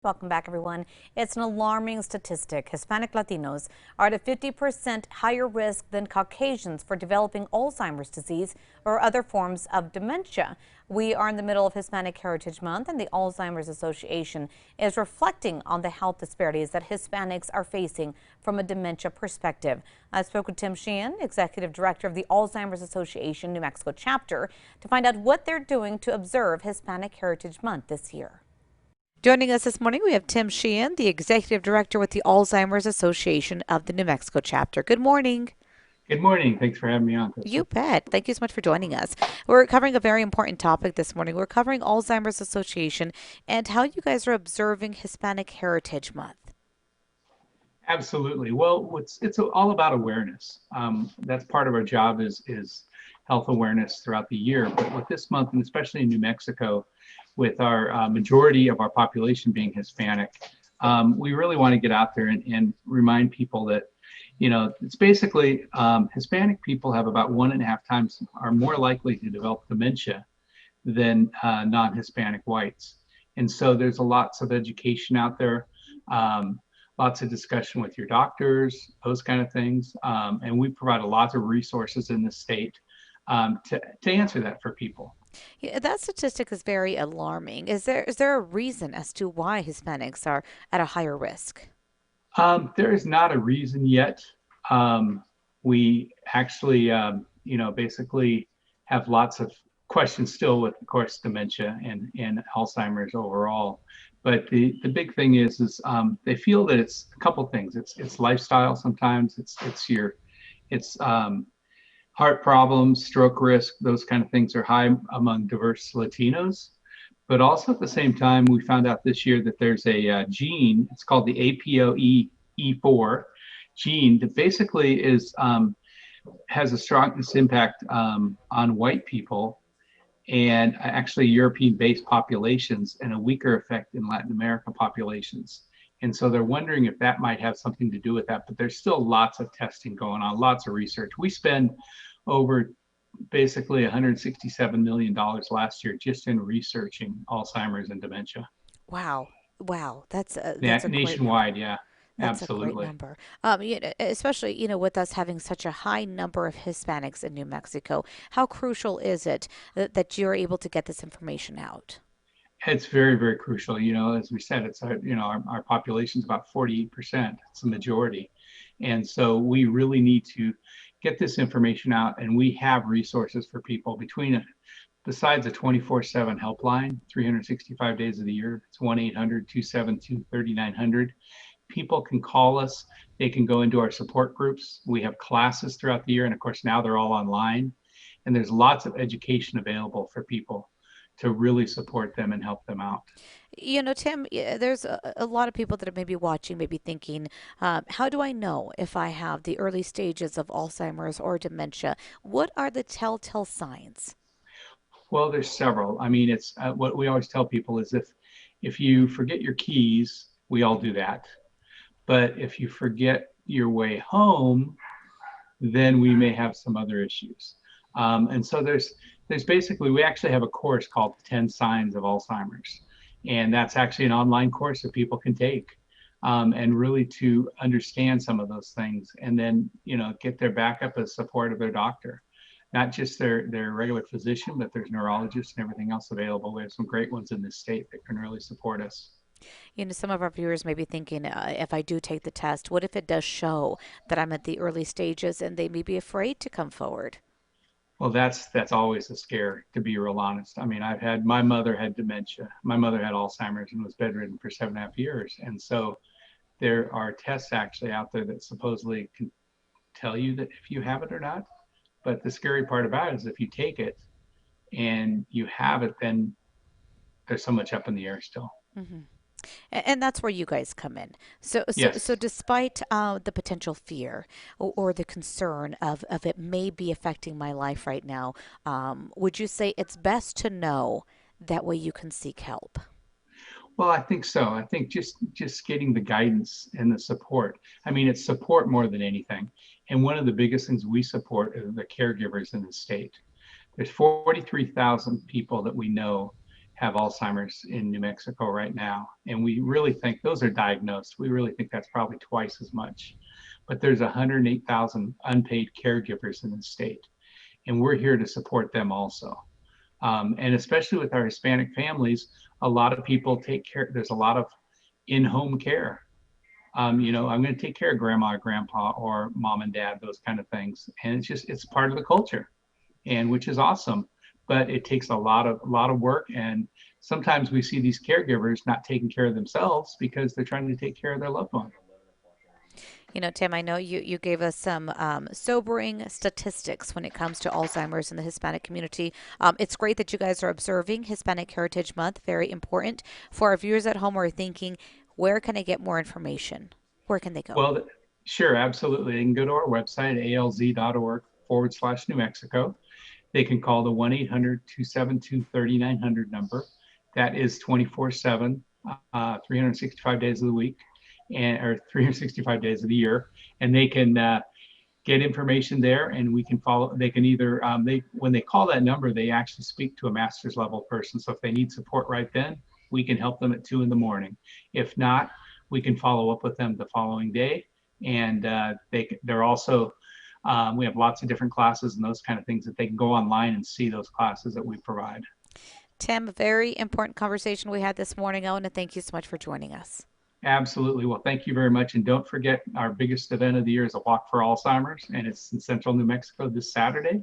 Welcome back, everyone. It's an alarming statistic. Hispanic Latinos are at a 50% higher risk than Caucasians for developing Alzheimer's disease or other forms of dementia. We are in the middle of Hispanic Heritage Month, and the Alzheimer's Association is reflecting on the health disparities that Hispanics are facing from a dementia perspective. I spoke with Tim Sheahan, Executive Director of the Alzheimer's Association New Mexico chapter, to find out what they're doing to observe Hispanic Heritage Month this year. Joining us this morning, we have Tim Sheahan, the Executive Director with the Alzheimer's Association of the New Mexico chapter. Good morning. Good morning. Thanks for having me on, You Crystal. bet. Thank you so much for joining us. We're covering a very important topic this morning. We're covering Alzheimer's Association and how you guys are observing Hispanic Heritage Month. Absolutely. Well, it's all about awareness. That's part of our job is health awareness throughout the year. But with this month, and especially in New Mexico, with our majority of our population being Hispanic, we really want to get out there and remind people that, it's basically Hispanic people have about 1.5 times are more likely to develop dementia than non-Hispanic whites. And so there's lots of education out there. Lots of discussion with your doctors, those kind of things. And we provide a lot of resources in the state to answer that for people. Yeah, that statistic is very alarming. Is there a reason as to why Hispanics are at a higher risk? There is not a reason yet. We actually, basically have lots of questions still with, of course, dementia and Alzheimer's overall. But the big thing is they feel that it's a couple things. It's lifestyle sometimes. It's heart problems, stroke risk. Those kind of things are high among diverse Latinos. But also at the same time, we found out this year that there's a gene. It's called the APOE4 gene that basically has the strongest impact on white people and actually European-based populations, and a weaker effect in Latin America populations. And so they're wondering if that might have something to do with that. But there's still lots of testing going on, lots of research. We spend over basically $167 million last year just in researching Alzheimer's and dementia. Wow. Wow. That's Yeah, a great nationwide, number. yeah, That's a great absolutely. number. Especially, with us having such a high number of Hispanics in New Mexico, how crucial is it that you're able to get this information out? It's very, very crucial. As we said, it's our population is about 48%. It's the majority, and so we really need to get this information out. And we have resources for people besides a 24/7 helpline, 365 days of the year. It's 1-800-272-3900. People can call us. They can go into our support groups. We have classes throughout the year, and of course now they're all online. And there's lots of education available for people to really support them and help them out. Tim, there's a lot of people that are maybe watching, maybe thinking, how do I know if I have the early stages of Alzheimer's or dementia? What are the telltale signs? Well, there's several. I mean, it's what we always tell people is if you forget your keys, we all do that. But if you forget your way home, then we may have some other issues. And so there's basically, we actually have a course called 10 Signs of Alzheimer's. And that's actually an online course that people can take, and really to understand some of those things, and then, get their backup as support of their doctor, not just their regular physician, but there's neurologists and everything else available. We have some great ones in this state that can really support us. Some of our viewers may be thinking, if I do take the test, what if it does show that I'm at the early stages and they may be afraid to come forward? Well, that's always a scare, to be real honest. I mean, my mother had dementia. My mother had Alzheimer's and was bedridden for 7.5 years. And so there are tests actually out there that supposedly can tell you that if you have it or not. But the scary part about it is if you take it and you have it, then there's so much up in the air still. hmm And that's where you guys come in. So Yes. despite the potential fear or the concern of it may be affecting my life right now, would you say it's best to know that way you can seek help? Well, I think so. I think just getting the guidance and the support. I mean, it's support more than anything. And one of the biggest things we support is the caregivers in the state. There's 43,000 people that we know have Alzheimer's in New Mexico right now. And we really think those are diagnosed. We really think that's probably twice as much. But there's 108,000 unpaid caregivers in the state, and we're here to support them also. And especially with our Hispanic families, a lot of people take care. There's a lot of in-home care. I'm going to take care of grandma, grandpa, or mom and dad, those kind of things. And it's part of the culture, and which is awesome. But it takes a lot of work, and sometimes we see these caregivers not taking care of themselves because they're trying to take care of their loved one. Tim, I know you gave us some sobering statistics when it comes to Alzheimer's in the Hispanic community. It's great that you guys are observing Hispanic Heritage Month. Very important. For our viewers at home who are thinking, where can I get more information? Where can they go? Well, sure, absolutely. They can go to our website, alz.org/New Mexico. They can call the 1-800-272-3900 number. That is 24/7, 365 days of the week, or 365 days of the year. And they can get information there, and we can follow. They can either, when they call that number, they actually speak to a master's level person. So if they need support right then, we can help them at 2 a.m. If not, we can follow up with them the following day. And they're also, we have lots of different classes and those kind of things that they can go online and see those classes that we provide. Tim, a very important conversation we had this morning. I want to thank you so much for joining us. Absolutely. Well, thank you very much. And don't forget, our biggest event of the year is a Walk for Alzheimer's, and it's in central New Mexico this Saturday.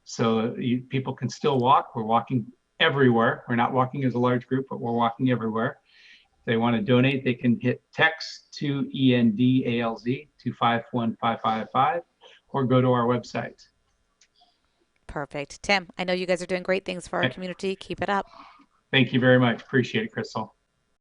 So people can still walk. We're walking everywhere. We're not walking as a large group, but we're walking everywhere. If they want to donate, they can hit text to ENDALZ to 51555 or go to our website. Perfect. Tim, I know you guys are doing great things for our community. Keep it up. Thank you very much. Appreciate it, Crystal.